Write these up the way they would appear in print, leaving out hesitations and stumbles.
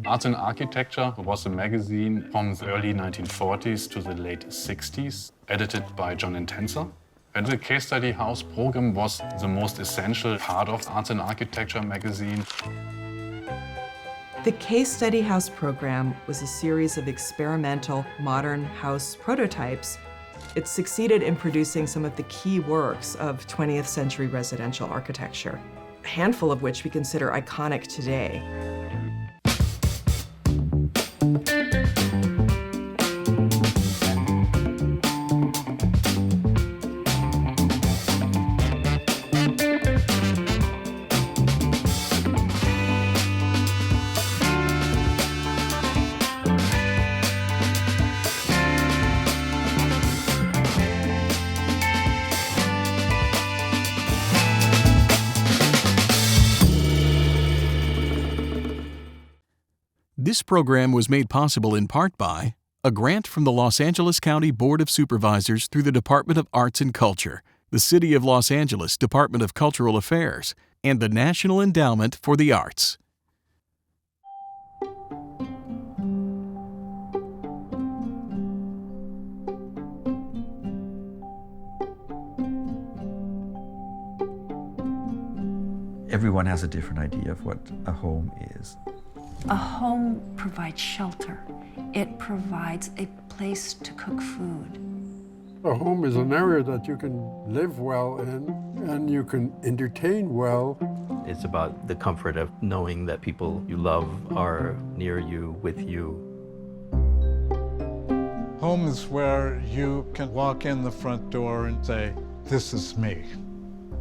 Art and Architecture was a magazine from the early 1940s to the late 60s, edited by John Intenser. And the Case Study House program was the most essential part of Art and Architecture magazine. The Case Study House program was a series of experimental modern house prototypes. It succeeded in producing some of the key works of 20th century residential architecture, a handful of which we consider iconic today. This program was made possible in part by a grant from the Los Angeles County Board of Supervisors through the Department of Arts and Culture, the City of Los Angeles Department of Cultural Affairs, and the National Endowment for the Arts. Everyone has a different idea of what a home is. A home provides shelter. It provides a place to cook food. A home is an area that you can live well in and you can entertain well. It's about the comfort of knowing that people you love are near you, with you. Home is where you can walk in the front door and say, "This is me."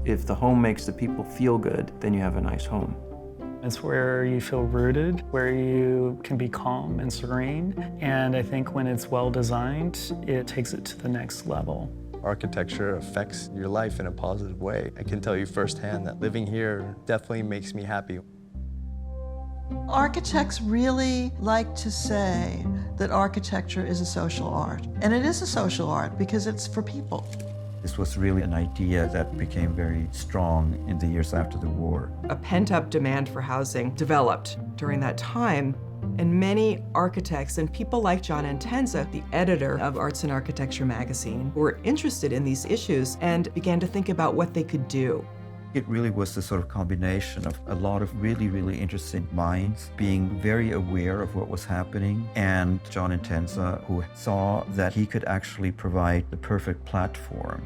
If the home makes the people feel good, then you have a nice home. It's where you feel rooted, where you can be calm and serene. And I think when it's well designed, it takes it to the next level. Architecture affects your life in a positive way. I can tell you firsthand that living here definitely makes me happy. Architects really like to say that architecture is a social art. And it is a social art because it's for people. This was really an idea that became very strong in the years after the war. A pent-up demand for housing developed during that time, and many architects and people like John Intenser, the editor of Arts and Architecture magazine, were interested in these issues and began to think about what they could do. It really was the sort of combination of a lot of really, really interesting minds being very aware of what was happening, and John Intenser, who saw that he could actually provide the perfect platform.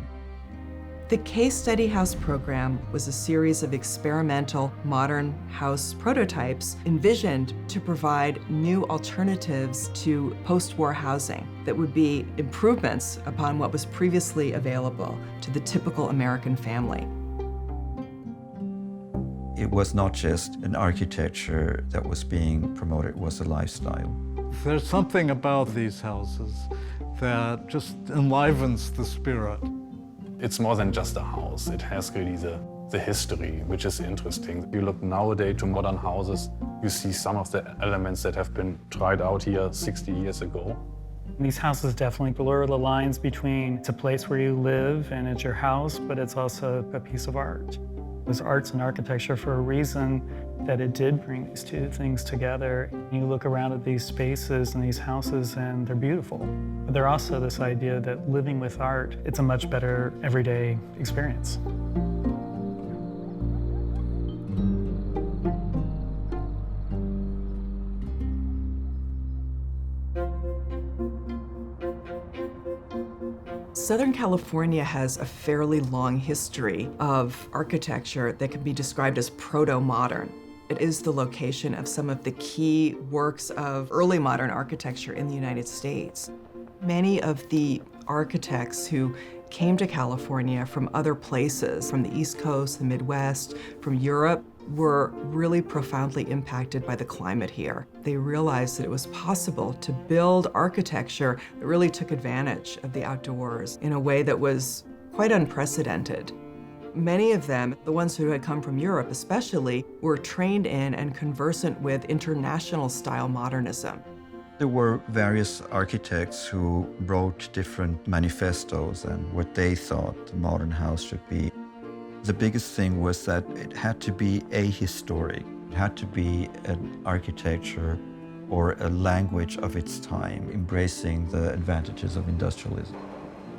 The Case Study House program was a series of experimental modern house prototypes envisioned to provide new alternatives to post-war housing that would be improvements upon what was previously available to the typical American family. It was not just an architecture that was being promoted, it was a lifestyle. There's something about these houses that just enlivens the spirit. It's more than just a house. It has really the history, which is interesting. If you look nowadays to modern houses, you see some of the elements that have been tried out here 60 years ago. These houses definitely blur the lines between it's a place where you live and it's your house, but it's also a piece of art. It was arts and architecture for a reason that it did bring these two things together. You look around at these spaces and these houses and they're beautiful. But they're also this idea that living with art, it's a much better everyday experience. Southern California has a fairly long history of architecture that can be described as proto-modern. It is the location of some of the key works of early modern architecture in the United States. Many of the architects who came to California from other places, from the East Coast, the Midwest, from Europe, were really profoundly impacted by the climate here. They realized that it was possible to build architecture that really took advantage of the outdoors in a way that was quite unprecedented. Many of them, the ones who had come from Europe especially, were trained in and conversant with international style modernism. There were various architects who wrote different manifestos and what they thought the modern house should be. The biggest thing was that it had to be ahistoric. It had to be an architecture or a language of its time, embracing the advantages of industrialism.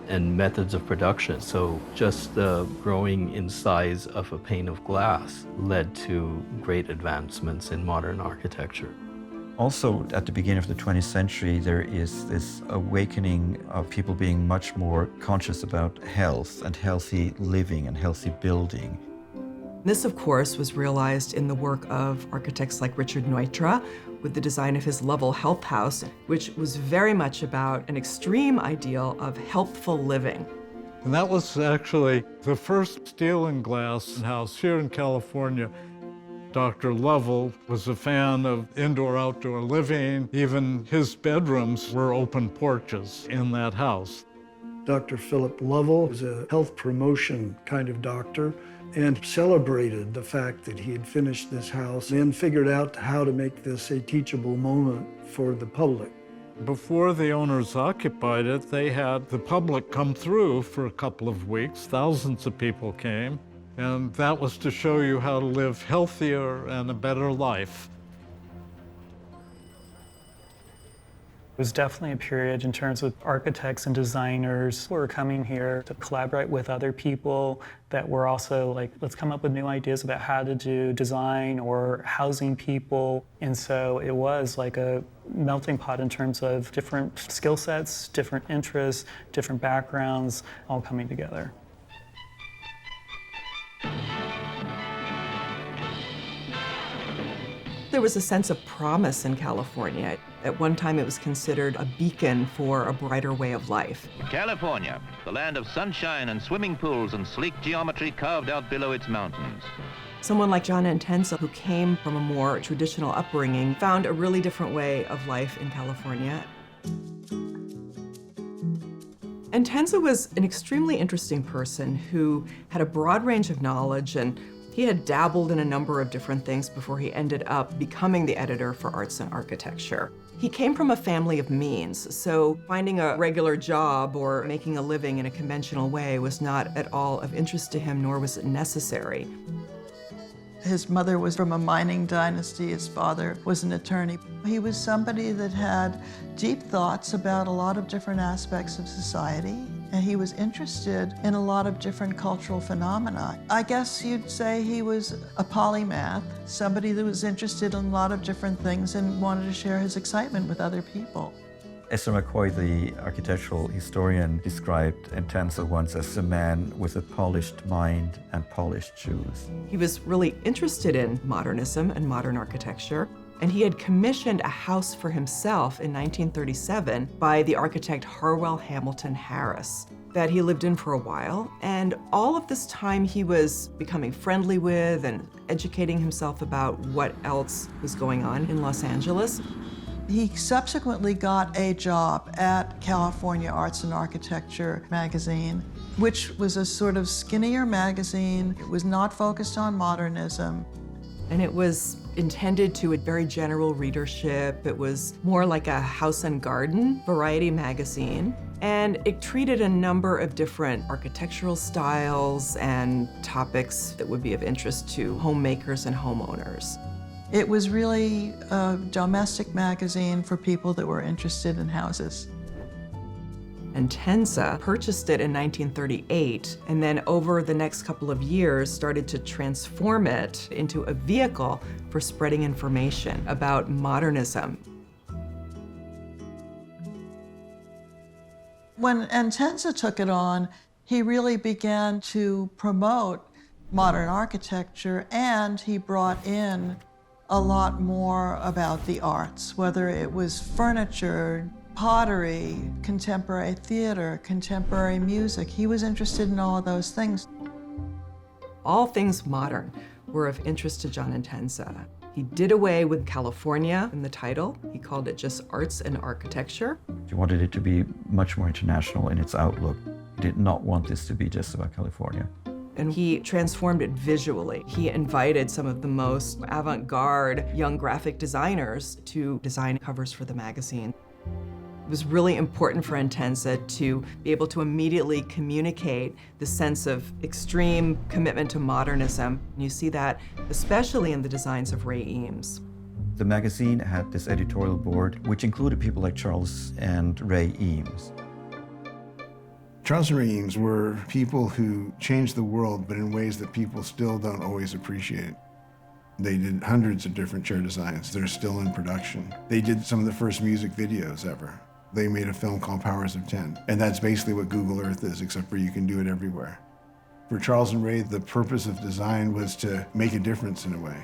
And methods of production. So just the growing in size of a pane of glass led to great advancements in modern architecture. Also, at the beginning of the 20th century, there is this awakening of people being much more conscious about health and healthy living and healthy building. This, of course, was realized in the work of architects like Richard Neutra with the design of his Lovell Health House, which was very much about an extreme ideal of healthful living. And that was actually the first steel and glass house here in California. Dr. Lovell was a fan of indoor-outdoor living. Even his bedrooms were open porches in that house. Dr. Philip Lovell was a health promotion kind of doctor and celebrated the fact that he had finished this house and figured out how to make this a teachable moment for the public. Before the owners occupied it, they had the public come through for a couple of weeks. Thousands of people came, and that was to show you how to live healthier and a better life. It was definitely a period in terms of architects and designers who were coming here to collaborate with other people that were also like, let's come up with new ideas about how to do design or housing people. And so it was like a melting pot in terms of different skill sets, different interests, different backgrounds, all coming together. There was a sense of promise in California. At one time, it was considered a beacon for a brighter way of life. California, the land of sunshine and swimming pools and sleek geometry carved out below its mountains. Someone like John Entenza, who came from a more traditional upbringing, found a really different way of life in California. Entenza was an extremely interesting person who had a broad range of knowledge, and he had dabbled in a number of different things before he ended up becoming the editor for Arts and Architecture. He came from a family of means, so finding a regular job or making a living in a conventional way was not at all of interest to him, nor was it necessary. His mother was from a mining dynasty. His father was an attorney. He was somebody that had deep thoughts about a lot of different aspects of society, and he was interested in a lot of different cultural phenomena. I guess you'd say he was a polymath, somebody that was interested in a lot of different things and wanted to share his excitement with other people. Esther McCoy, the architectural historian, described Entenza once as a man with a polished mind and polished shoes. He was really interested in modernism and modern architecture, and he had commissioned a house for himself in 1937 by the architect Harwell Hamilton Harris that he lived in for a while. And all of this time he was becoming friendly with and educating himself about what else was going on in Los Angeles. He subsequently got a job at California Arts and Architecture magazine, which was a sort of skinnier magazine. It was not focused on modernism. And it was intended to a very general readership. It was more like a house and garden variety magazine. And it treated a number of different architectural styles and topics that would be of interest to homemakers and homeowners. It was really a domestic magazine for people that were interested in houses. Entenza purchased it in 1938, and then over the next couple of years started to transform it into a vehicle for spreading information about modernism. When Entenza took it on, he really began to promote modern architecture, and he brought in a lot more about the arts, whether it was furniture, pottery, contemporary theater, contemporary music. He was interested in all of those things. All things modern were of interest to John Entenza. He did away with California in the title. He called it just Arts and Architecture. He wanted it to be much more international in its outlook. He did not want this to be just about California. And he transformed it visually. He invited some of the most avant-garde young graphic designers to design covers for the magazine. It was really important for Entenza to be able to immediately communicate the sense of extreme commitment to modernism. You see that especially in the designs of Ray Eames. The magazine had this editorial board, which included people like Charles and Ray Eames. Charles and Ray Eames were people who changed the world, but in ways that people still don't always appreciate. They did hundreds of different chair designs. They're still in production. They did some of the first music videos ever. They made a film called Powers of 10, and that's basically what Google Earth is, except for you can do it everywhere. For Charles and Ray, the purpose of design was to make a difference in a way.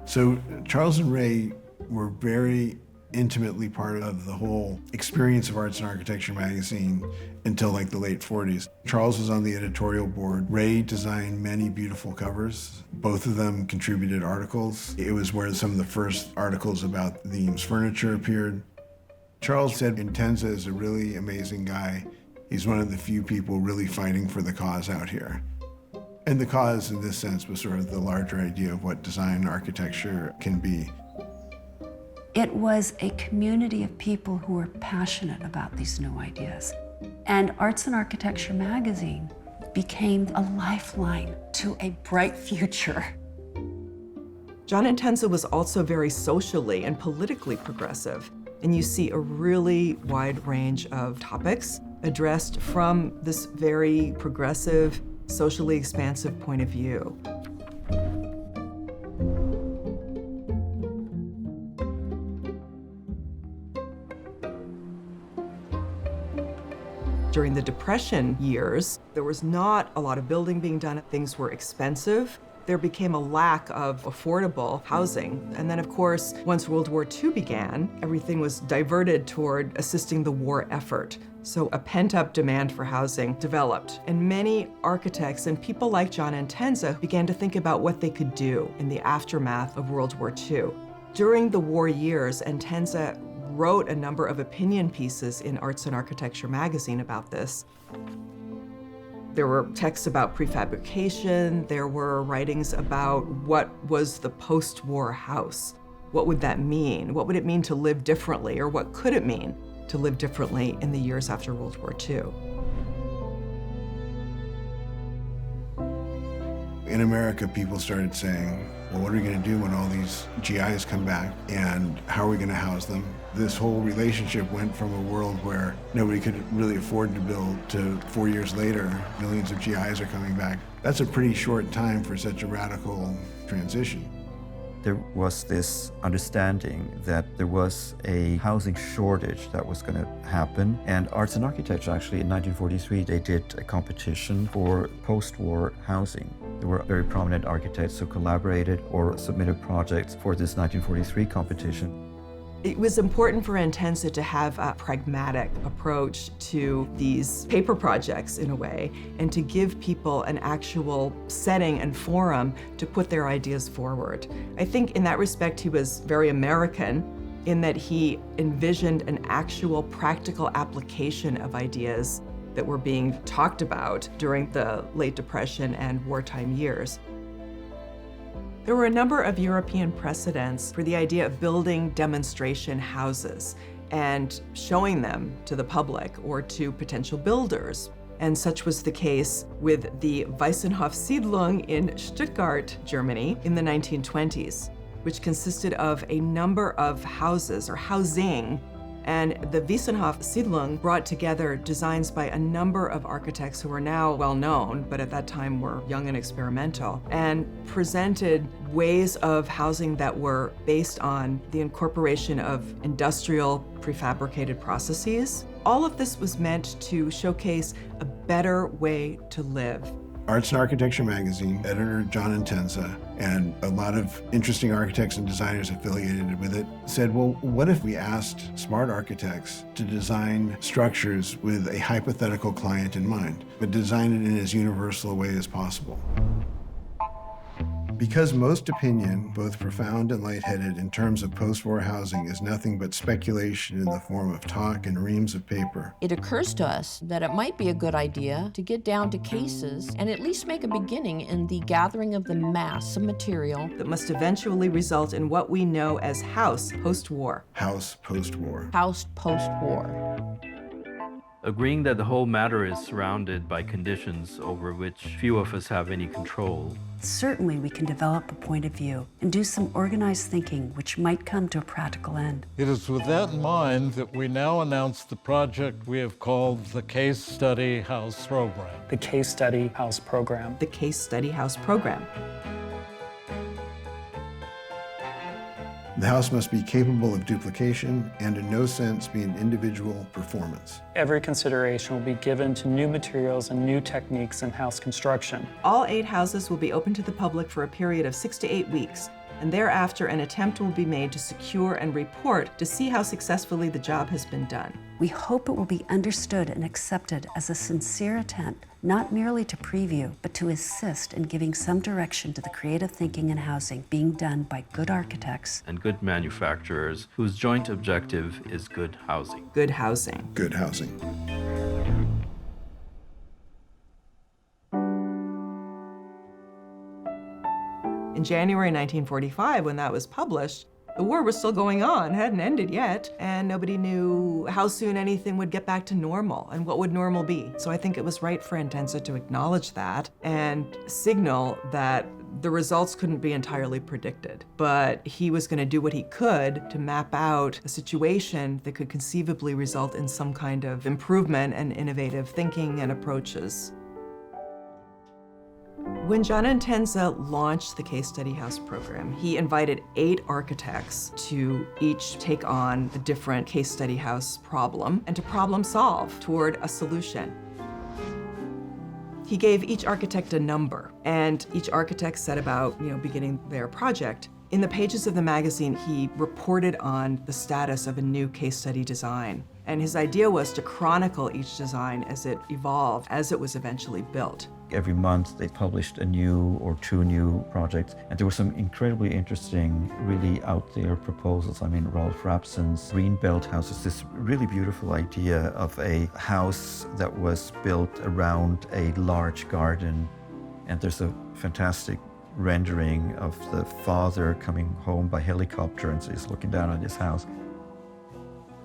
So Charles and Ray were very intimately part of the whole experience of Arts and Architecture magazine until like the late 40s. Charles was on the editorial board. Ray designed many beautiful covers. Both of them contributed articles. It was where some of the first articles about the Eames furniture appeared. Charles said Intenza is a really amazing guy. He's one of the few people really fighting for the cause out here. And the cause, in this sense, was sort of the larger idea of what design and architecture can be. It was a community of people who were passionate about these new ideas. And Arts and Architecture magazine became a lifeline to a bright future. John Intenza was also very socially and politically progressive. And you see a really wide range of topics addressed from this very progressive, socially expansive point of view. During the Depression years, there was not a lot of building being done. Things were expensive. There became a lack of affordable housing. And then, of course, once World War II began, everything was diverted toward assisting the war effort. So a pent-up demand for housing developed. And many architects and people like John Intenza began to think about what they could do in the aftermath of World War II. During the war years, Intenza wrote a number of opinion pieces in Arts and Architecture magazine about this. There were texts about prefabrication. There were writings about what was the post-war house. What would that mean? What would it mean to live differently, or what could it mean to live differently in the years after World War II? In America, people started saying, well, what are we going to do when all these GIs come back, and how are we going to house them? This whole relationship went from a world where nobody could really afford to build to 4 years later, millions of GIs are coming back. That's a pretty short time for such a radical transition. There was this understanding that there was a housing shortage that was going to happen. And Arts and Architecture, actually, in 1943, they did a competition for post-war housing. There were very prominent architects who collaborated or submitted projects for this 1943 competition. It was important for Intenza to have a pragmatic approach to these paper projects, in a way, and to give people an actual setting and forum to put their ideas forward. I think in that respect he was very American, in that he envisioned an actual practical application of ideas that were being talked about during the late Depression and wartime years. There were a number of European precedents for the idea of building demonstration houses and showing them to the public or to potential builders. And such was the case with the Weissenhof Siedlung in Stuttgart, Germany, in the 1920s, which consisted of a number of houses or housing. And the Weissenhof Siedlung brought together designs by a number of architects who are now well known, but at that time were young and experimental, and presented ways of housing that were based on the incorporation of industrial prefabricated processes. All of this was meant to showcase a better way to live. Arts and Architecture magazine, editor John Intenza, and a lot of interesting architects and designers affiliated with it said, well, what if we asked smart architects to design structures with a hypothetical client in mind, but design it in as universal a way as possible? Because most opinion, both profound and lightheaded, in terms of post-war housing is nothing but speculation in the form of talk and reams of paper. It occurs to us that it might be a good idea to get down to cases and at least make a beginning in the gathering of the mass of material that must eventually result in what we know as house post-war. House post-war. House post-war. agreeing that the whole matter is surrounded by conditions over which few of us have any control. Certainly we can develop a point of view and do some organized thinking which might come to a practical end. It is with that in mind that we now announce the project we have called the Case Study House Program. The Case Study House Program. The Case Study House Program. The house must be capable of duplication and in no sense be an individual performance. Every consideration will be given to new materials and new techniques in house construction. All 8 houses will be open to the public for a period of 6 to 8 weeks, and thereafter an attempt will be made to secure and report to see how successfully the job has been done. We hope it will be understood and accepted as a sincere attempt, not merely to preview, but to assist in giving some direction to the creative thinking in housing being done by good architects and good manufacturers whose joint objective is good housing. Good housing. Good housing. In January 1945, when that was published, the war was still going on, hadn't ended yet, and nobody knew how soon anything would get back to normal and what would normal be. So I think it was right for Intensa to acknowledge that and signal that the results couldn't be entirely predicted, but he was going to do what he could to map out a situation that could conceivably result in some kind of improvement and innovative thinking and approaches. When John Intensa launched the Case Study House program, he invited 8 architects to each take on a different case study house problem and to problem solve toward a solution. He gave each architect a number, and each architect set about, beginning their project. In the pages of the magazine, he reported on the status of a new case study design. And his idea was to chronicle each design as it evolved, as it was eventually built. Every month they published a new or 2 new projects, and there were some incredibly interesting, really out there proposals. I mean, Rolf Rapson's Greenbelt house is this really beautiful idea of a house that was built around a large garden, and there's a fantastic rendering of the father coming home by helicopter, and so he's looking down on his house.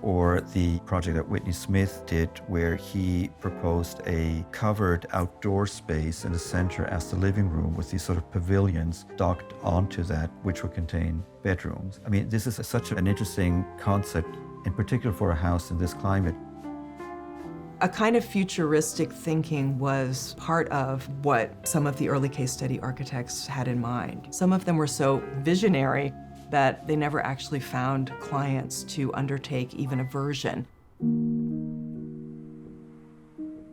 Or the project that Whitney Smith did, where he proposed a covered outdoor space in the center as the living room with these sort of pavilions docked onto that, which would contain bedrooms. I mean, this is such an interesting concept, in particular for a house in this climate. A kind of futuristic thinking was part of what some of the early case study architects had in mind. Some of them were so visionary that they never actually found clients to undertake even a version.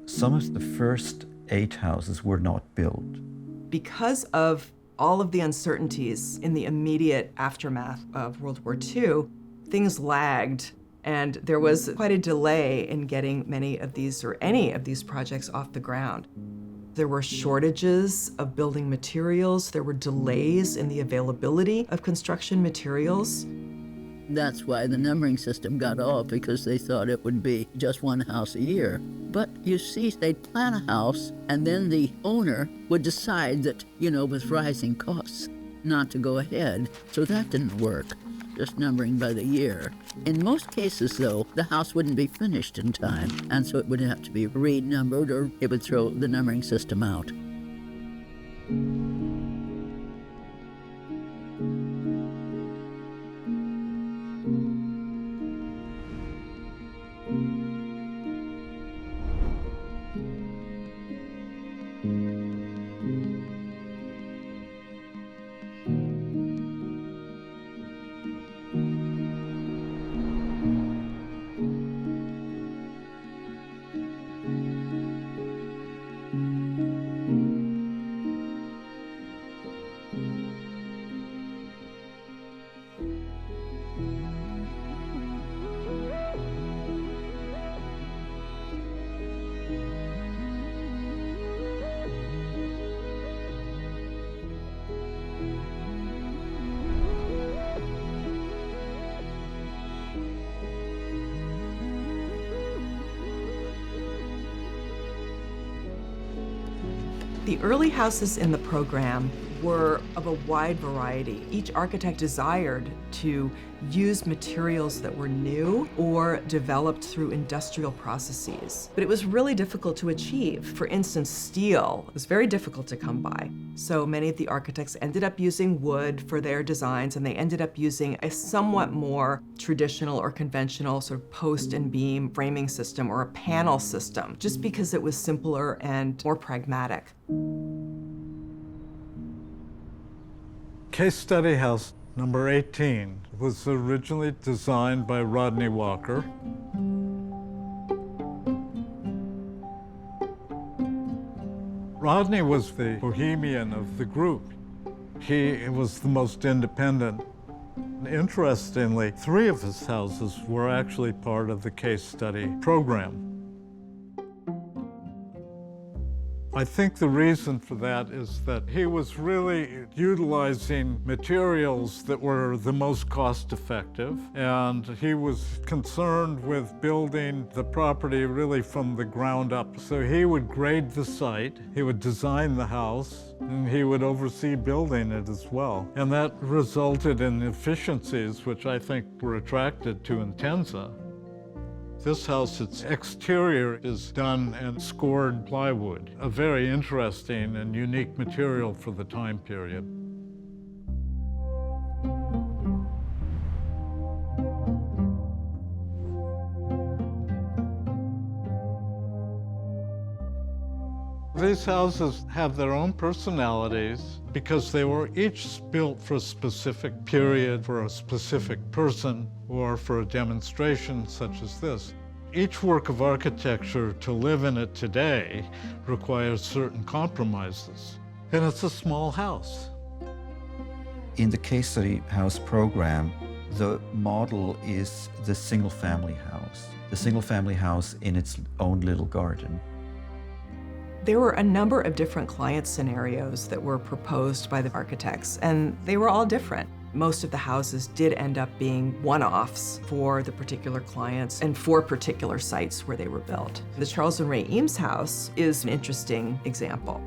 Some of the first 8 houses were not built. Because of all of the uncertainties in the immediate aftermath of World War II, things lagged, and there was quite a delay in getting many of these or any of these projects off the ground. There were shortages of building materials. There were delays in the availability of construction materials. That's why the numbering system got off, because they thought it would be just 1 house a year. But you see, they'd plan a house, and then the owner would decide that, with rising costs, not to go ahead. So that didn't work, just numbering by the year. In most cases, though, the house wouldn't be finished in time, and so it would have to be renumbered, or it would throw the numbering system out. The early houses in the program were of a wide variety. Each architect desired to use materials that were new or developed through industrial processes. But it was really difficult to achieve. For instance, steel was very difficult to come by. So many of the architects ended up using wood for their designs, and they ended up using a somewhat more traditional or conventional sort of post and beam framing system or a panel system, just because it was simpler and more pragmatic. Case Study House number 18 was originally designed by Rodney Walker. Rodney was the bohemian of the group. He was the most independent. Interestingly, 3 of his houses were actually part of the case study program. I think the reason for that is that he was really utilizing materials that were the most cost-effective, and he was concerned with building the property really from the ground up. So he would grade the site, he would design the house, and he would oversee building it as well. And that resulted in efficiencies which I think were attracted to Intenza. This house, its exterior is done in scored plywood, a very interesting and unique material for the time period. These houses have their own personalities because they were each built for a specific period, for a specific person, or for a demonstration such as this. Each work of architecture to live in it today requires certain compromises, and it's a small house. In the Case Study House program, the model is the single-family house. The single-family house in its own little garden. There were a number of different client scenarios that were proposed by the architects, and they were all different. Most of the houses did end up being one-offs for the particular clients and for particular sites where they were built. The Charles and Ray Eames house is an interesting example.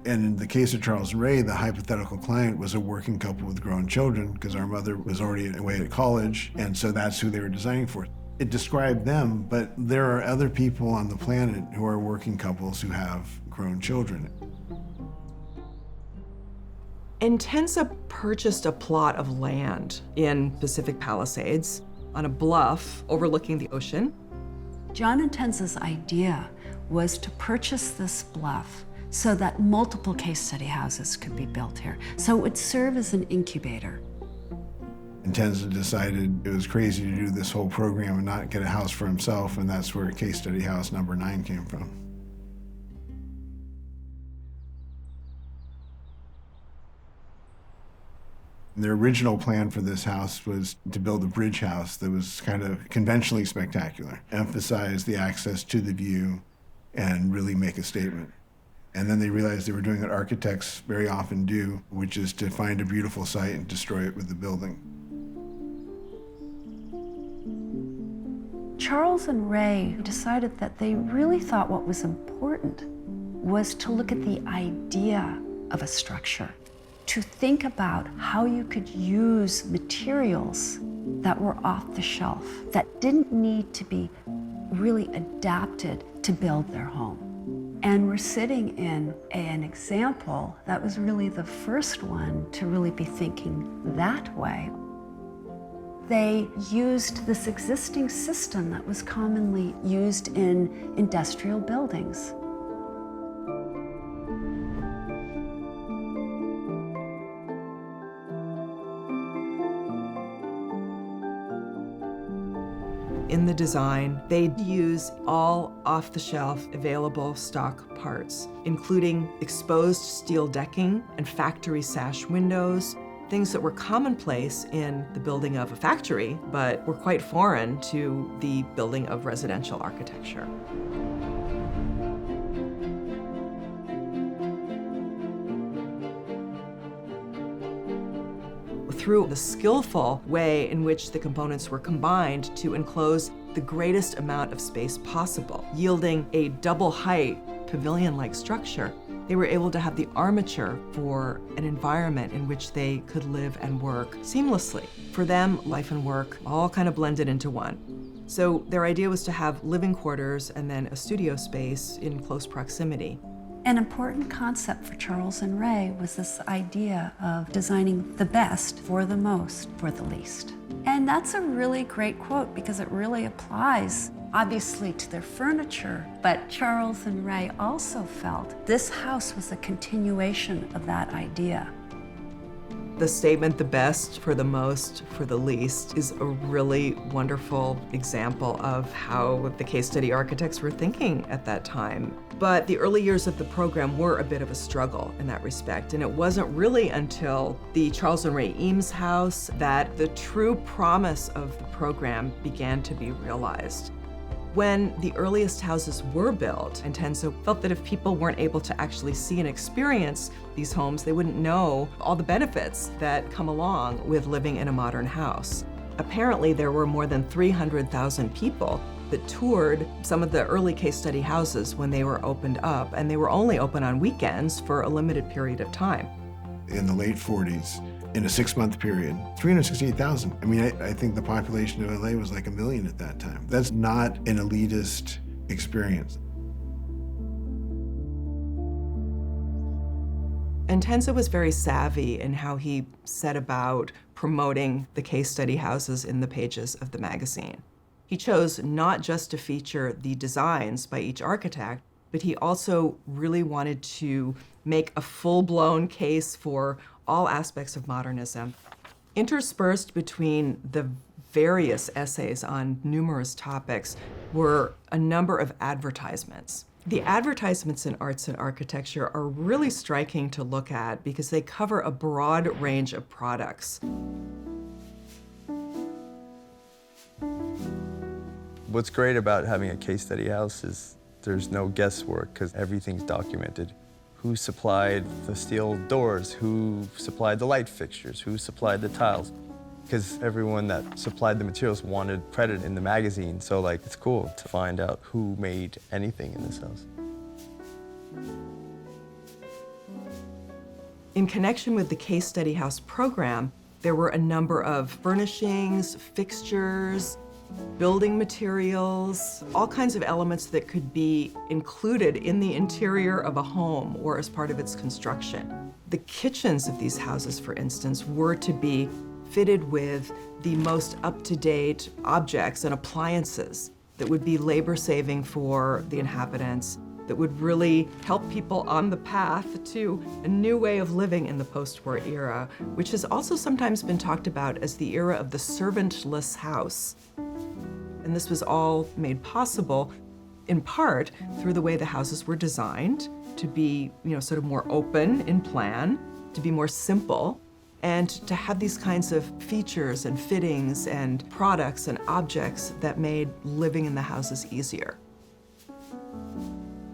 And in the case of Charles and Ray, the hypothetical client was a working couple with grown children because our mother was already away at college, and so that's who they were designing for. It described them, but there are other people on the planet who are working couples who have grown children. Intenza purchased a plot of land in Pacific Palisades on a bluff overlooking the ocean. John Intenza's idea was to purchase this bluff so that multiple case study houses could be built here. So it would serve as an incubator. Intenza decided it was crazy to do this whole program and not get a house for himself, and that's where Case Study House number 9 came from. The original plan for this house was to build a bridge house that was kind of conventionally spectacular, emphasize the access to the view, and really make a statement. And then they realized they were doing what architects very often do, which is to find a beautiful site and destroy it with the building. Charles and Ray decided that they really thought what was important was to look at the idea of a structure, to think about how you could use materials that were off the shelf, that didn't need to be really adapted to build their home. And we're sitting in an example that was really the first one to really be thinking that way. They used this existing system that was commonly used in industrial buildings. In the design, they use all off-the-shelf available stock parts, including exposed steel decking and factory sash windows, things that were commonplace in the building of a factory, but were quite foreign to the building of residential architecture. Through the skillful way in which the components were combined to enclose the greatest amount of space possible, yielding a double height pavilion-like structure, they were able to have the armature for an environment in which they could live and work seamlessly. For them, life and work all kind of blended into one. So their idea was to have living quarters and then a studio space in close proximity. An important concept for Charles and Ray was this idea of designing the best for the most for the least. And that's a really great quote because it really applies obviously to their furniture, but Charles and Ray also felt this house was a continuation of that idea. The statement, the best for the most for the least, is a really wonderful example of how the case study architects were thinking at that time. But the early years of the program were a bit of a struggle in that respect, and it wasn't really until the Charles and Ray Eames house that the true promise of the program began to be realized. When the earliest houses were built, Intenso felt that if people weren't able to actually see and experience these homes, they wouldn't know all the benefits that come along with living in a modern house. Apparently, there were more than 300,000 people that toured some of the early case study houses when they were opened up, and they were only open on weekends for a limited period of time. In the late 40s, in a 6-month period, 368,000. I mean, I think the population of LA was like 1 million at that time. That's not an elitist experience. Intenso was very savvy in how he set about promoting the case study houses in the pages of the magazine. He chose not just to feature the designs by each architect, but he also really wanted to make a full-blown case for all aspects of modernism. Interspersed between the various essays on numerous topics were a number of advertisements. The advertisements in arts and architecture are really striking to look at because they cover a broad range of products. What's great about having a case study house is there's no guesswork because everything's documented. Who supplied the steel doors, who supplied the light fixtures, who supplied the tiles. Because everyone that supplied the materials wanted credit in the magazine, so like it's cool to find out who made anything in this house. In connection with the Case Study House program, there were a number of furnishings, fixtures, building materials, all kinds of elements that could be included in the interior of a home or as part of its construction. The kitchens of these houses, for instance, were to be fitted with the most up-to-date objects and appliances that would be labor-saving for the inhabitants, that would really help people on the path to a new way of living in the post-war era, which has also sometimes been talked about as the era of the servantless house. And this was all made possible in part through the way the houses were designed to be, sort of more open in plan, to be more simple, and to have these kinds of features and fittings and products and objects that made living in the houses easier.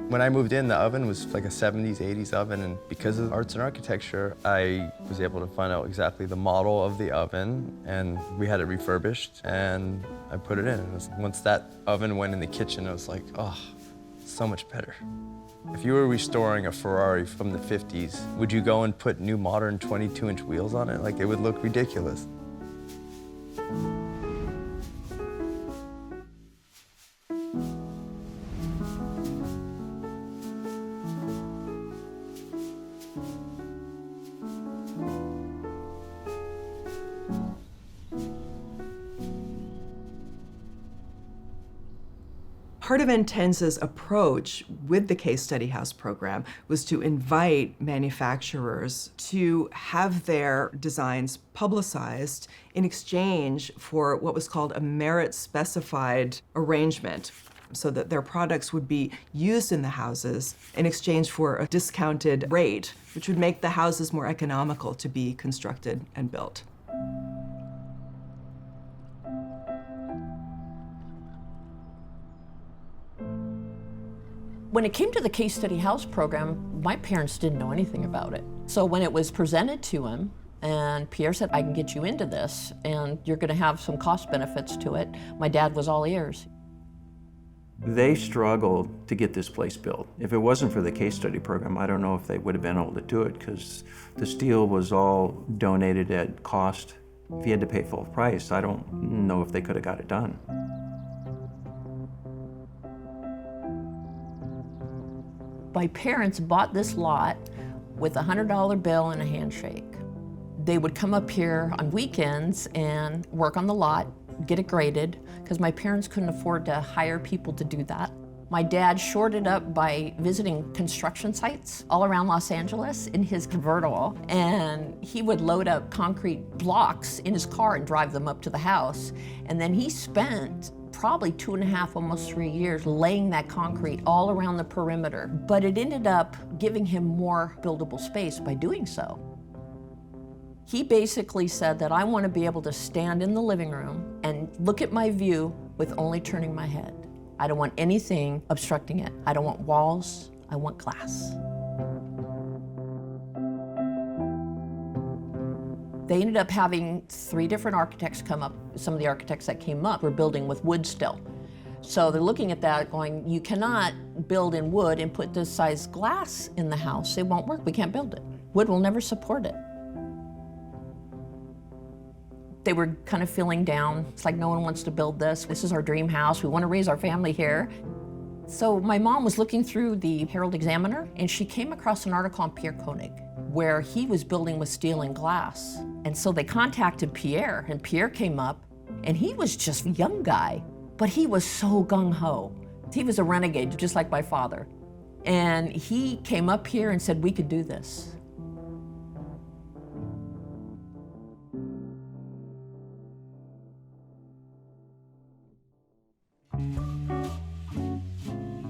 When I moved in, the oven was like a 70s, 80s oven, and because of arts and architecture, I was able to find out exactly the model of the oven, and we had it refurbished, and I put it in. Once that oven went in the kitchen, I was like, oh, so much better. If you were restoring a Ferrari from the 50s, would you go and put new modern 22-inch wheels on it? Like, it would look ridiculous. Part of Intensa's approach with the Case Study House program was to invite manufacturers to have their designs publicized in exchange for what was called a merit-specified arrangement, so that their products would be used in the houses in exchange for a discounted rate, which would make the houses more economical to be constructed and built. When it came to the Case Study House program, my parents didn't know anything about it. So when it was presented to him, and Pierre said, I can get you into this, and you're gonna have some cost benefits to it, my dad was all ears. They struggled to get this place built. If it wasn't for the case study program, I don't know if they would have been able to do it, because the steel was all donated at cost. If you had to pay full price, I don't know if they could have got it done. My parents bought this lot with a $100 bill and a handshake. They would come up here on weekends and work on the lot, get it graded, because my parents couldn't afford to hire people to do that. My dad shored it up by visiting construction sites all around Los Angeles in his convertible, and he would load up concrete blocks in his car and drive them up to the house. And then he spent probably 2.5, almost 3 years laying that concrete all around the perimeter. But it ended up giving him more buildable space by doing so. He basically said that I want to be able to stand in the living room and look at my view with only turning my head. I don't want anything obstructing it. I don't want walls, I want glass. They ended up having 3 different architects come up. Some of the architects that came up were building with wood still. So they're looking at that going, you cannot build in wood and put this size glass in the house. It won't work, we can't build it. Wood will never support it. They were kind of feeling down. It's like, no one wants to build this. This is our dream house. We want to raise our family here. So my mom was looking through the Herald Examiner, and she came across an article on Pierre Koenig, where he was building with steel and glass. And so they contacted Pierre, and Pierre came up, and he was just a young guy, but he was so gung-ho. He was a renegade, just like my father. And he came up here and said, we could do this.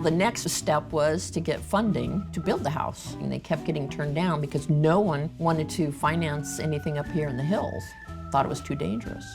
The next step was to get funding to build the house, and they kept getting turned down because no one wanted to finance anything up here in the hills. Thought it was too dangerous.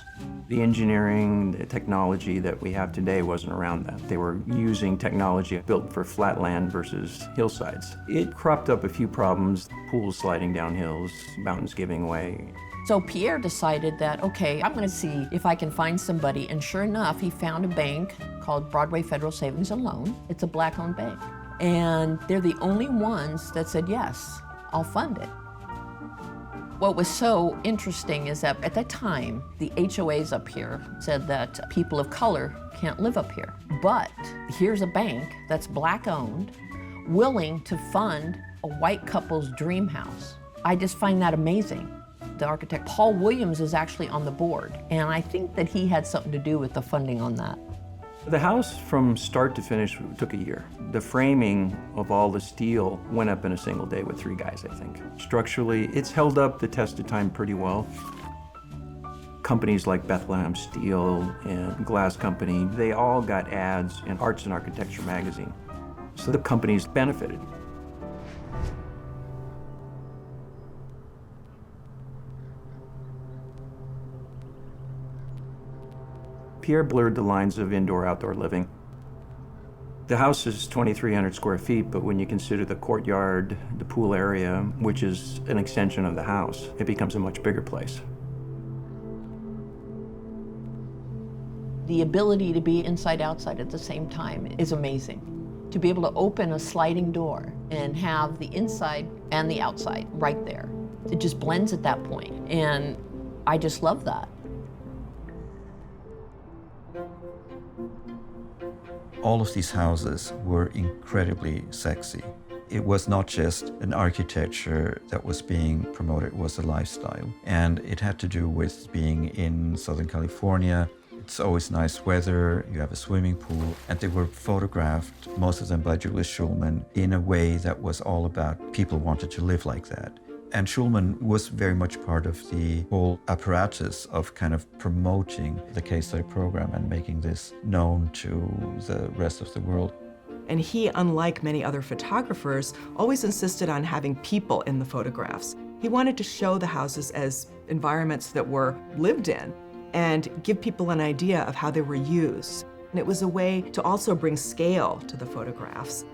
The engineering, the technology that we have today wasn't around then. They were using technology built for flat land versus hillsides. It cropped up a few problems, pools sliding down hills, mountains giving way. So Pierre decided that, okay, I'm gonna see if I can find somebody, and sure enough, he found a bank called Broadway Federal Savings and Loan. It's a Black-owned bank. And they're the only ones that said, yes, I'll fund it. What was so interesting is that at that time, the HOAs up here said that people of color can't live up here. But here's a bank that's Black-owned, willing to fund a white couple's dream house. I just find that amazing. The architect, Paul Williams, is actually on the board, and I think that he had something to do with the funding on that. The house from start to finish took a year. The framing of all the steel went up in a single day with 3 guys, I think. Structurally, it's held up the test of time pretty well. Companies like Bethlehem Steel and Glass Company, they all got ads in Arts and Architecture magazine. So the companies benefited. Pierre blurred the lines of indoor-outdoor living. The house is 2,300 square feet, but when you consider the courtyard, the pool area, which is an extension of the house, it becomes a much bigger place. The ability to be inside-outside at the same time is amazing. To be able to open a sliding door and have the inside and the outside right there. It just blends at that point, and I just love that. All of these houses were incredibly sexy. It was not just an architecture that was being promoted, it was a lifestyle. And it had to do with being in Southern California. It's always nice weather, you have a swimming pool, and they were photographed, most of them by Julius Schulman, in a way that was all about people wanted to live like that. And Schulman was very much part of the whole apparatus of kind of promoting the case study program and making this known to the rest of the world. And he, unlike many other photographers, always insisted on having people in the photographs. He wanted to show the houses as environments that were lived in and give people an idea of how they were used. And it was a way to also bring scale to the photographs.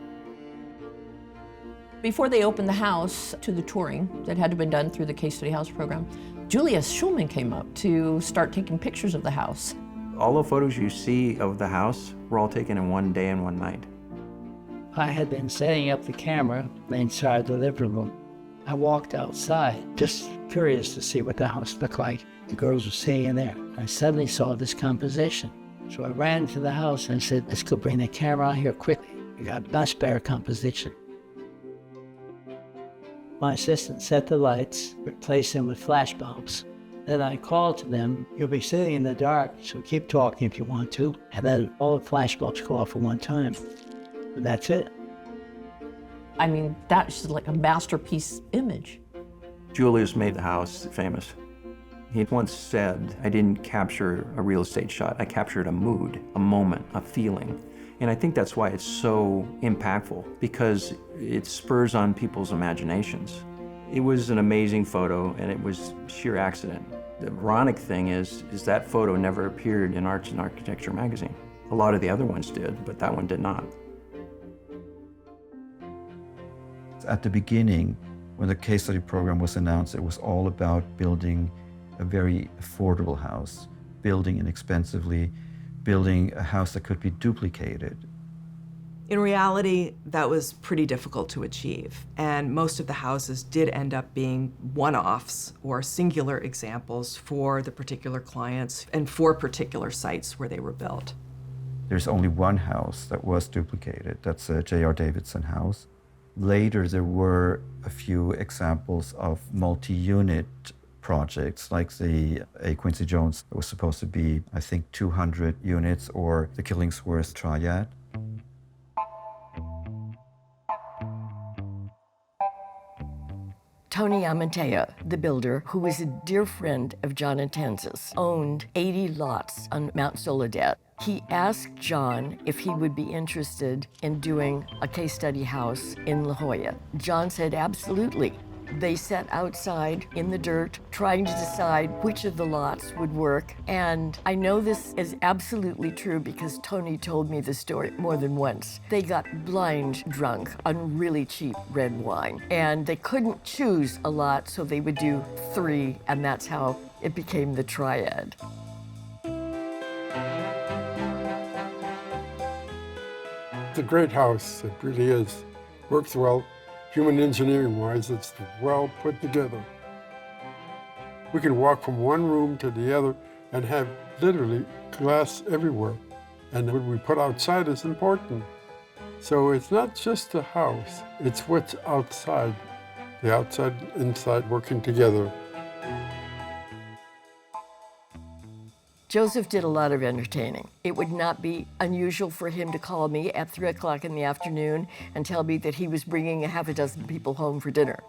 Before they opened the house to the touring that had to be done through the Case Study House program, Julius Schulman came up to start taking pictures of the house. All the photos you see of the house were all taken in one day and one night. I had been setting up the camera inside the living room. I walked outside, just curious to see what the house looked like. The girls were staying there. I suddenly saw this composition. So I ran to the house and said, let's go bring the camera out here quickly. We got much better composition. My assistant set the lights, replaced them with flash bulbs. Then I called to them, you'll be sitting in the dark, so keep talking if you want to. And then all the flash bulbs go off at one time. And that's it. I mean, that's like a masterpiece image. Julius made the house famous. He once said, I didn't capture a real estate shot, I captured a mood, a moment, a feeling. And I think that's why it's so impactful, because it spurs on people's imaginations. It was an amazing photo, and it was sheer accident. The ironic thing is that photo never appeared in Arts and Architecture magazine. A lot of the other ones did, but that one did not. At the beginning, when the case study program was announced, it was all about building a very affordable house, building inexpensively, building a house that could be duplicated. In reality, that was pretty difficult to achieve, and most of the houses did end up being one-offs or singular examples for the particular clients and for particular sites where they were built. There's only one house that was duplicated. That's a J.R. Davidson house. Later, there were a few examples of multi-unit projects, like the A. Quincy Jones that was supposed to be, I think, 200 units, or the Killingsworth Triad. Tony Amantea, the builder, who was a dear friend of John Intenza's, owned 80 lots on Mount Soledad. He asked John if he would be interested in doing a case study house in La Jolla. John said absolutely. They sat outside in the dirt trying to decide which of the lots would work. And I know this is absolutely true because Tony told me the story more than once. They got blind drunk on really cheap red wine. And they couldn't choose a lot, so they would do 3, and that's how it became the Triad. It's a great house, it really is. Works well. Human engineering-wise, it's well put together. We can walk from one room to the other and have literally glass everywhere. And what we put outside is important. So it's not just a house, it's what's outside. The outside and inside working together. Joseph did a lot of entertaining. It would not be unusual for him to call me at 3 o'clock in the afternoon and tell me that he was bringing a half a dozen people home for dinner.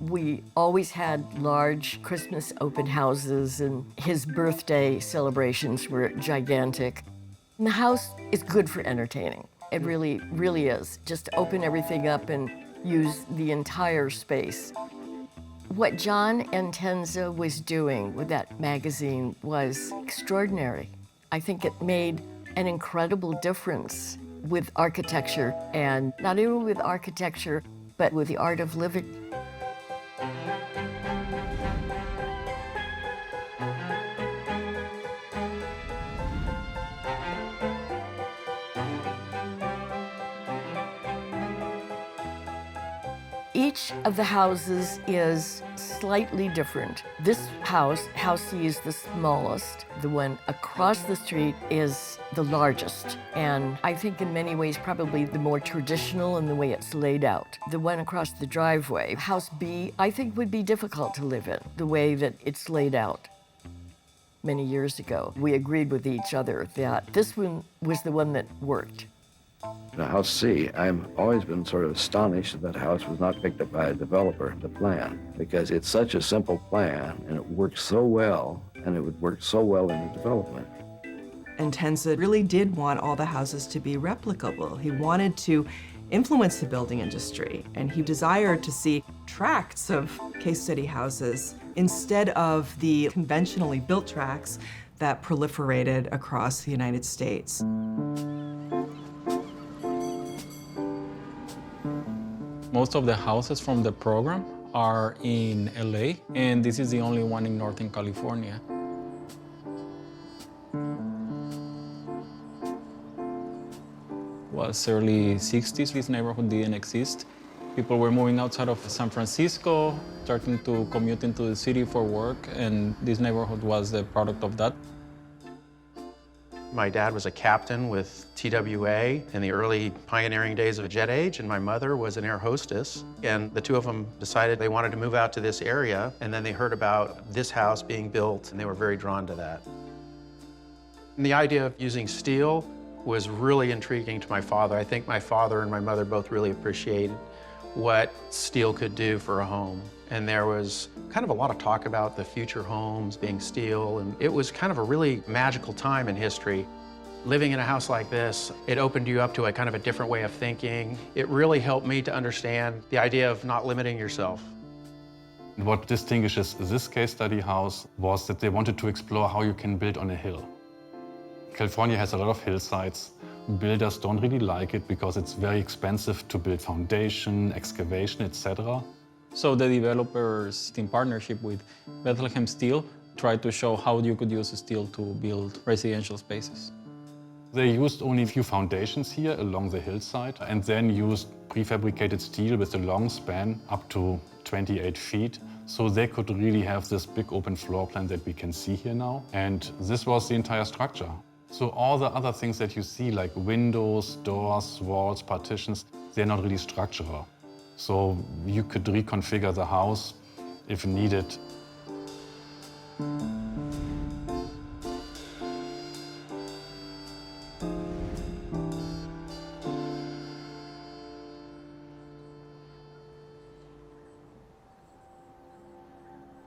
We always had large Christmas open houses, and his birthday celebrations were gigantic. And the house is good for entertaining. It really, really is. Just to open everything up and use the entire space. What John Intenza was doing with that magazine was extraordinary. I think it made an incredible difference with architecture, and not only with architecture, but with the art of living. Each of the houses is slightly different. This house, House C, is the smallest. The one across the street is the largest. And I think in many ways probably the more traditional in the way it's laid out. The one across the driveway, House B, I think would be difficult to live in, the way that it's laid out. Many years ago, we agreed with each other that this one was the one that worked. The House C, I've always been sort of astonished that house was not picked up by a developer, the plan, because it's such a simple plan and it works so well, and it would work so well in the development. Intenza really did want all the houses to be replicable. He wanted to influence the building industry, and he desired to see tracts of case study houses instead of the conventionally built tracts that proliferated across the United States. Most of the houses from the program are in LA, and this is the only one in Northern California. was early 60s. This neighborhood didn't exist. People were moving outside of San Francisco, starting to commute into the city for work, and this neighborhood was the product of that. My dad was a captain with TWA in the early pioneering days of the jet age, and my mother was an air hostess. And the two of them decided they wanted to move out to this area, and then they heard about this house being built, and they were very drawn to that. And the idea of using steel was really intriguing to my father. I think my father and my mother both really appreciated what steel could do for a home. And there was kind of a lot of talk about the future homes being steel, and it was kind of a really magical time in history. Living in a house like this, it opened you up to a kind of a different way of thinking. It really helped me to understand the idea of not limiting yourself. What distinguishes this case study house was that they wanted to explore how you can build on a hill. California has a lot of hillsides. Builders don't really like it because it's very expensive to build foundation, excavation, etc. So the developers, in partnership with Bethlehem Steel, tried to show how you could use steel to build residential spaces. They used only a few foundations here along the hillside and then used prefabricated steel with a long span up to 28 feet. So they could really have this big open floor plan that we can see here now. And this was the entire structure. So all the other things that you see, like windows, doors, walls, partitions, they're not really structural. So you could reconfigure the house if needed.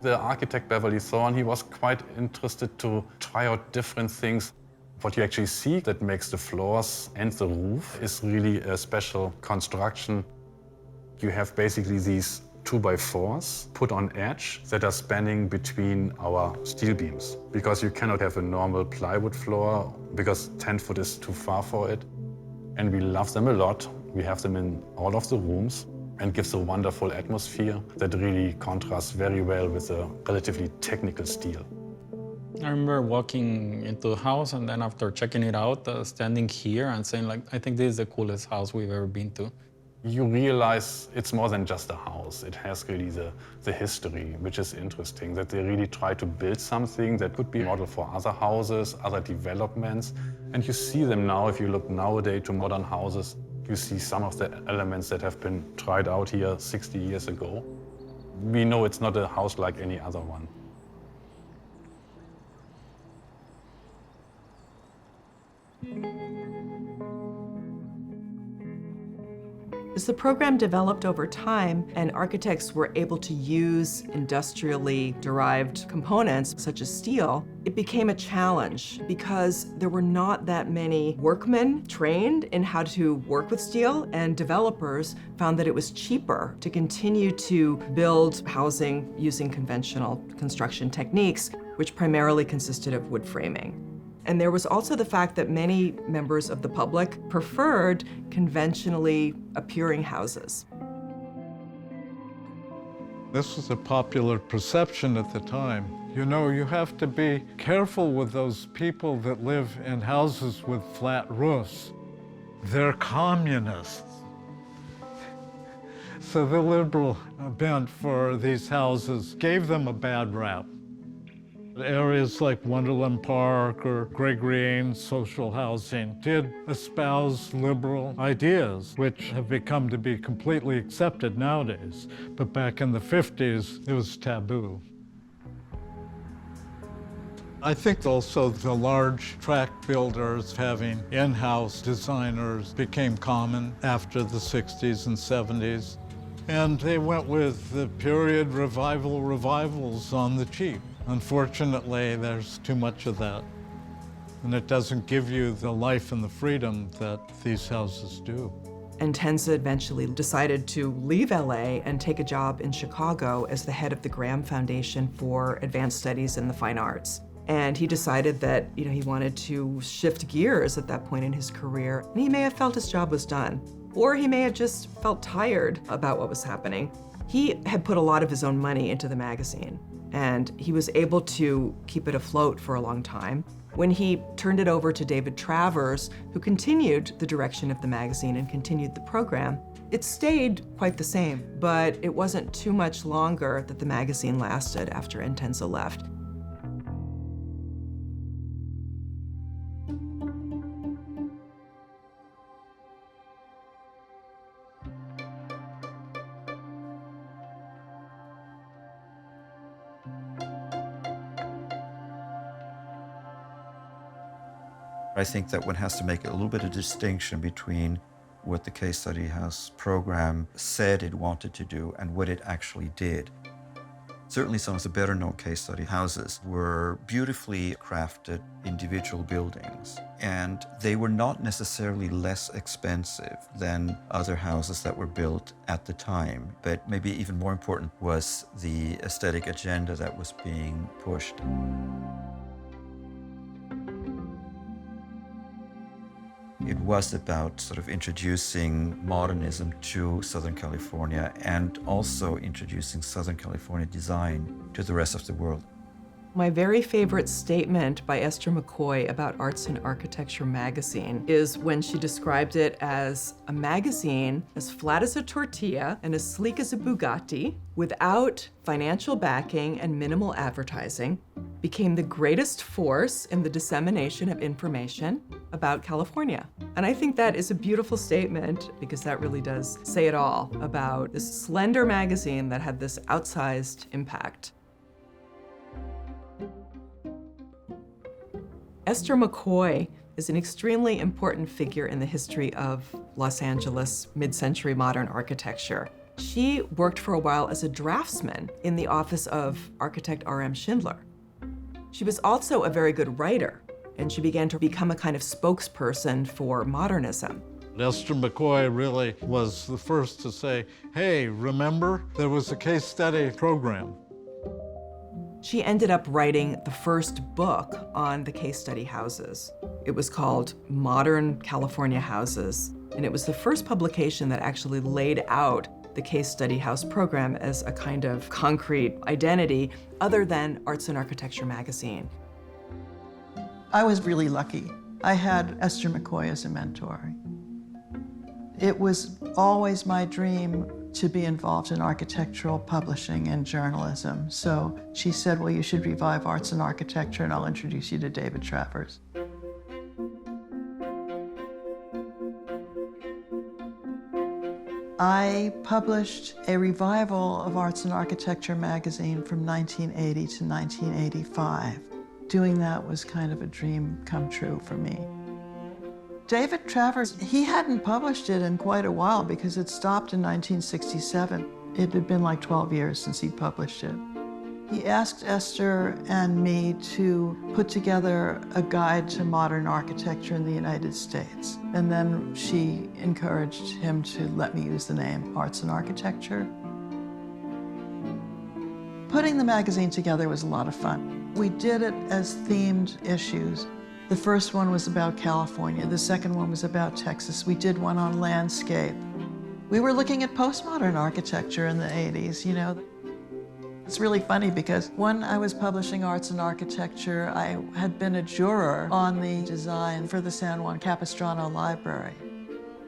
The architect Beverly Thorne, he was quite interested to try out different things. What you actually see that makes the floors and the roof is really a special construction. You have basically these 2x4s put on edge that are spanning between our steel beams, because you cannot have a normal plywood floor because 10 foot is too far for it. And we love them a lot. We have them in all of the rooms and gives a wonderful atmosphere that really contrasts very well with the relatively technical steel. I remember walking into the house and then after checking it out, standing here and saying, like, I think this is the coolest house we've ever been to. You realize it's more than just a house. It has really the history, which is interesting, that they really try to build something that could be a model for other houses, other developments. And you see them now, if you look nowadays to modern houses, you see some of the elements that have been tried out here 60 years ago. We know it's not a house like any other one. As the program developed over time and architects were able to use industrially derived components such as steel, it became a challenge because there were not that many workmen trained in how to work with steel, and developers found that it was cheaper to continue to build housing using conventional construction techniques, which primarily consisted of wood framing. And there was also the fact that many members of the public preferred conventionally appearing houses. This was a popular perception at the time. You know, you have to be careful with those people that live in houses with flat roofs. They're communists. So the liberal bent for these houses gave them a bad rap. Areas like Wonderland Park or Gregory Ames social housing did espouse liberal ideas, which have become to be completely accepted nowadays. But back in the 50s, it was taboo. I think also the large tract builders having in-house designers became common after the 60s and 70s. And they went with the period revivals on the cheap. Unfortunately, there's too much of that. And it doesn't give you the life and the freedom that these houses do. And Tenza eventually decided to leave LA and take a job in Chicago as the head of the Graham Foundation for Advanced Studies in the Fine Arts. And he decided that, he wanted to shift gears at that point in his career. And he may have felt his job was done, or he may have just felt tired about what was happening. He had put a lot of his own money into the magazine, and he was able to keep it afloat for a long time. When he turned it over to David Travers, who continued the direction of the magazine and continued the program, it stayed quite the same, but it wasn't too much longer that the magazine lasted after Intenza left. I think that one has to make a little bit of distinction between what the Case Study House program said it wanted to do and what it actually did. Certainly some of the better known case study houses were beautifully crafted individual buildings, and they were not necessarily less expensive than other houses that were built at the time. But maybe even more important was the aesthetic agenda that was being pushed. It was about sort of introducing modernism to Southern California and also introducing Southern California design to the rest of the world. My very favorite statement by Esther McCoy about Arts and Architecture magazine is when she described it as a magazine as flat as a tortilla and as sleek as a Bugatti, without financial backing and minimal advertising, became the greatest force in the dissemination of information about California. And I think that is a beautiful statement because that really does say it all about this slender magazine that had this outsized impact. Esther McCoy is an extremely important figure in the history of Los Angeles mid-century modern architecture. She worked for a while as a draftsman in the office of architect R.M. Schindler. She was also a very good writer, and she began to become a kind of spokesperson for modernism. Esther McCoy really was the first to say, hey, remember, there was a case study program. She ended up writing the first book on the case study houses. It was called Modern California Houses, and it was the first publication that actually laid out the case study house program as a kind of concrete identity other than Arts and Architecture magazine. I was really lucky. I had Esther McCoy as a mentor. It was always my dream to be involved in architectural publishing and journalism. So she said, well, you should revive Arts and Architecture, and I'll introduce you to David Travers. I published a revival of Arts and Architecture magazine from 1980 to 1985. Doing that was kind of a dream come true for me. David Travers, he hadn't published it in quite a while because it stopped in 1967. It had been like 12 years since he published it. He asked Esther and me to put together a guide to modern architecture in the United States. And then she encouraged him to let me use the name Arts and Architecture. Putting the magazine together was a lot of fun. We did it as themed issues. The first one was about California. The second one was about Texas. We did one on landscape. We were looking at postmodern architecture in the 80s, you know. It's really funny because when I was publishing Arts and Architecture, I had been a juror on the design for the San Juan Capistrano Library.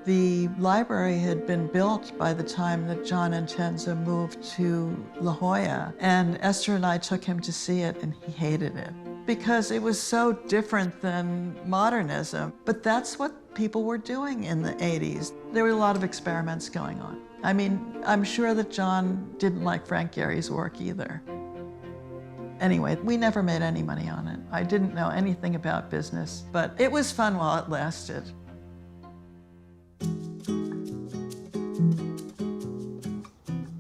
The library had been built by the time that John Intenza moved to La Jolla, and Esther and I took him to see it, and he hated it because it was so different than modernism. But that's what people were doing in the 80s. There were a lot of experiments going on. I mean, I'm sure that John didn't like Frank Gehry's work either. Anyway, we never made any money on it. I didn't know anything about business, but it was fun while it lasted.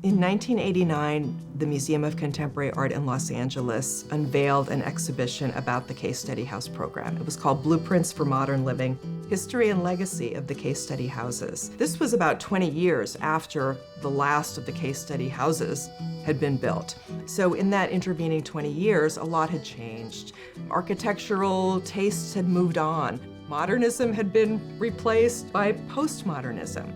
In 1989, the Museum of Contemporary Art in Los Angeles unveiled an exhibition about the Case Study House program. It was called Blueprints for Modern Living: History and Legacy of the Case Study Houses. This was about 20 years after the last of the case study houses had been built. So in that intervening 20 years, a lot had changed. Architectural tastes had moved on. Modernism had been replaced by postmodernism.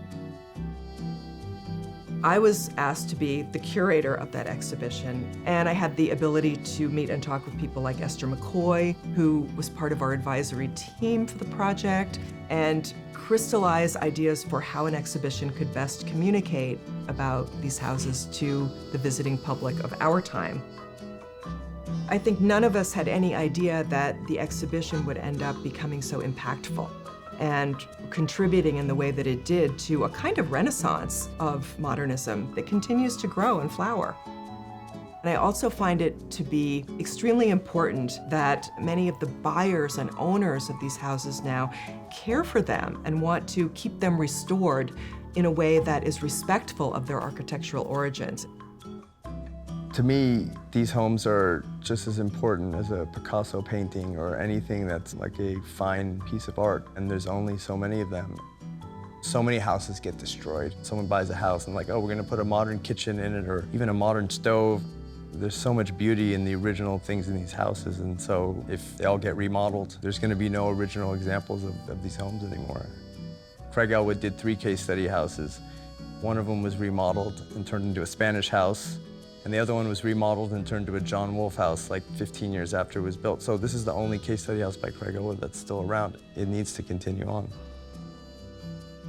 I was asked to be the curator of that exhibition, and I had the ability to meet and talk with people like Esther McCoy, who was part of our advisory team for the project, and crystallize ideas for how an exhibition could best communicate about these houses to the visiting public of our time. I think none of us had any idea that the exhibition would end up becoming so impactful and contributing in the way that it did to a kind of renaissance of modernism that continues to grow and flower. And I also find it to be extremely important that many of the buyers and owners of these houses now care for them and want to keep them restored in a way that is respectful of their architectural origins. To me, these homes are just as important as a Picasso painting or anything that's like a fine piece of art, and there's only so many of them. So many houses get destroyed. Someone buys a house and like, oh, we're gonna put a modern kitchen in it or even a modern stove. There's so much beauty in the original things in these houses, and so if they all get remodeled, there's gonna be no original examples of these homes anymore. Craig Elwood did 3 case study houses. One of them was remodeled and turned into a Spanish house, and the other one was remodeled and turned into a John Wolfe house like 15 years after it was built. So this is the only case study house by Craig Elwood that's still around. It needs to continue on.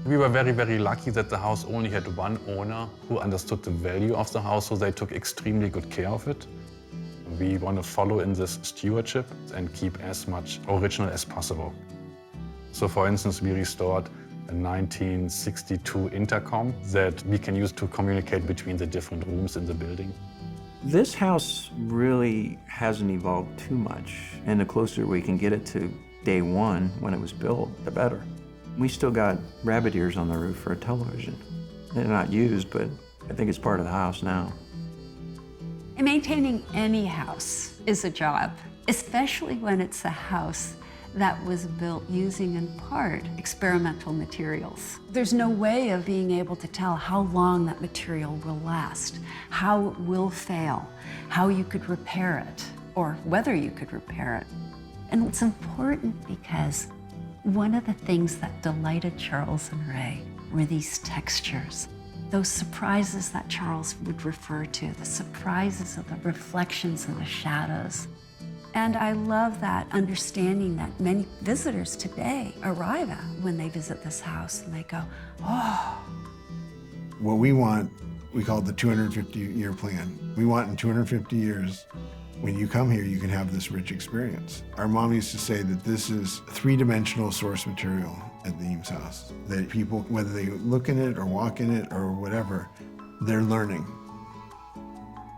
We were very, very lucky that the house only had one owner who understood the value of the house, so they took extremely good care of it. We want to follow in this stewardship and keep as much original as possible. So for instance, we restored a 1962 intercom that we can use to communicate between the different rooms in the building. This house really hasn't evolved too much, and the closer we can get it to day one when it was built, the better. We still got rabbit ears on the roof for a television. They're not used, but I think it's part of the house now. And maintaining any house is a job, especially when it's a house that was built using in part experimental materials. There's no way of being able to tell how long that material will last, how it will fail, how you could repair it, or whether you could repair it. And it's important because one of the things that delighted Charles and Ray were these textures, those surprises that Charles would refer to, the surprises of the reflections and the shadows. And I love that understanding that many visitors today arrive at when they visit this house and they go, oh. What we want, we call it the 250-year plan. We want in 250 years, when you come here, you can have this rich experience. Our mom used to say that this is 3-dimensional source material at the Eames house, that people, whether they look in it or walk in it or whatever, they're learning.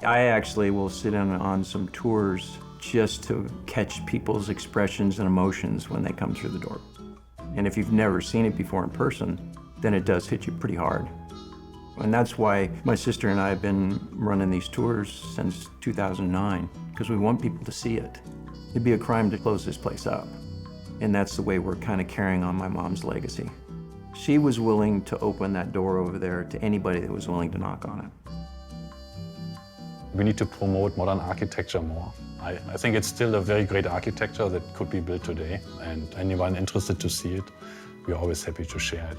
I actually will sit in on some tours just to catch people's expressions and emotions when they come through the door. And if you've never seen it before in person, then it does hit you pretty hard. And that's why my sister and I have been running these tours since 2009, because we want people to see it. It'd be a crime to close this place up. And that's the way we're kind of carrying on my mom's legacy. She was willing to open that door over there to anybody that was willing to knock on it. We need to promote modern architecture more. I think it's still a very great architecture that could be built today, and anyone interested to see it, we're always happy to share it.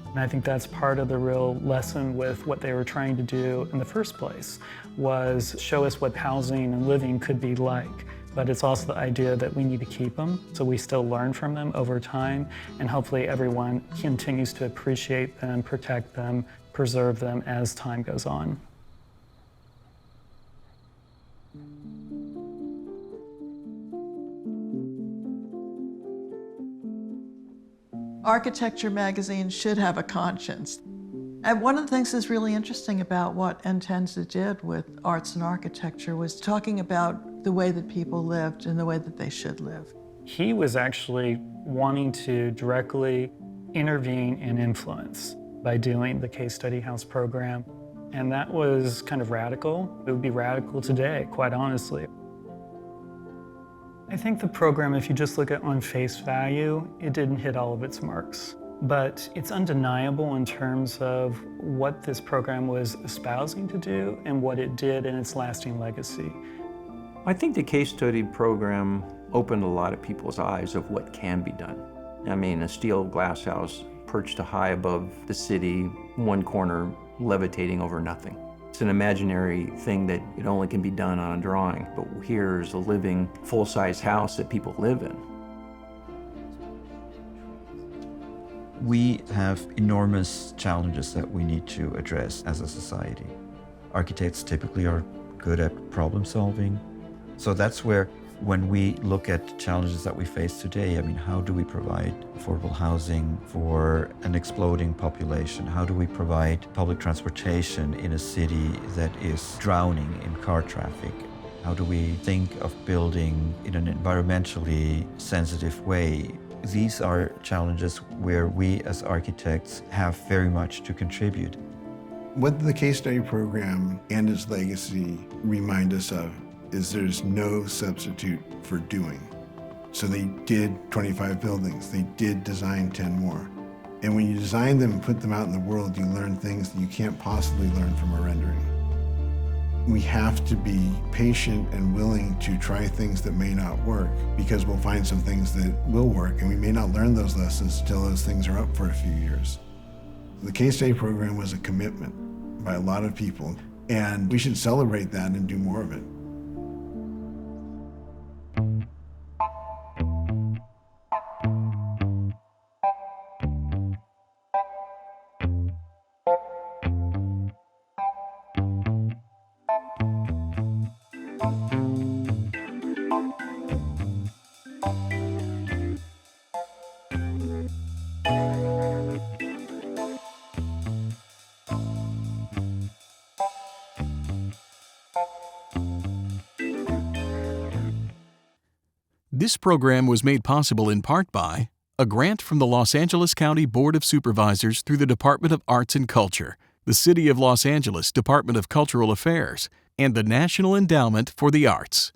And I think that's part of the real lesson with what they were trying to do in the first place, was show us what housing and living could be like. But it's also the idea that we need to keep them, so we still learn from them over time, and hopefully everyone continues to appreciate them, protect them, preserve them as time goes on. Architecture magazine should have a conscience. And one of the things that's really interesting about what Entenza did with arts and architecture was talking about the way that people lived and the way that they should live. He was actually wanting to directly intervene and influence by doing the Case Study House program. And that was kind of radical. It would be radical today, quite honestly. I think the program, if you just look at on face value, it didn't hit all of its marks. But it's undeniable in terms of what this program was espousing to do and what it did in its lasting legacy. I think the case study program opened a lot of people's eyes of what can be done. I mean, a steel glass house perched high above the city, one corner levitating over nothing. It's an imaginary thing that it only can be done on a drawing, but here's a living, full-size house that people live in. We have enormous challenges that we need to address as a society. Architects typically are good at problem solving. So that's where, when we look at challenges that we face today, I mean, how do we provide affordable housing for an exploding population? How do we provide public transportation in a city that is drowning in car traffic? How do we think of building in an environmentally sensitive way? These are challenges where we as architects have very much to contribute. What the case study program and its legacy remind us of is there's no substitute for doing. So they did 25 buildings, they did design 10 more. And when you design them and put them out in the world, you learn things that you can't possibly learn from a rendering. We have to be patient and willing to try things that may not work, because we'll find some things that will work, and we may not learn those lessons until those things are up for a few years. The case study program was a commitment by a lot of people, and we should celebrate that and do more of it. This program was made possible in part by a grant from the Los Angeles County Board of Supervisors through the Department of Arts and Culture, the City of Los Angeles Department of Cultural Affairs, and the National Endowment for the Arts.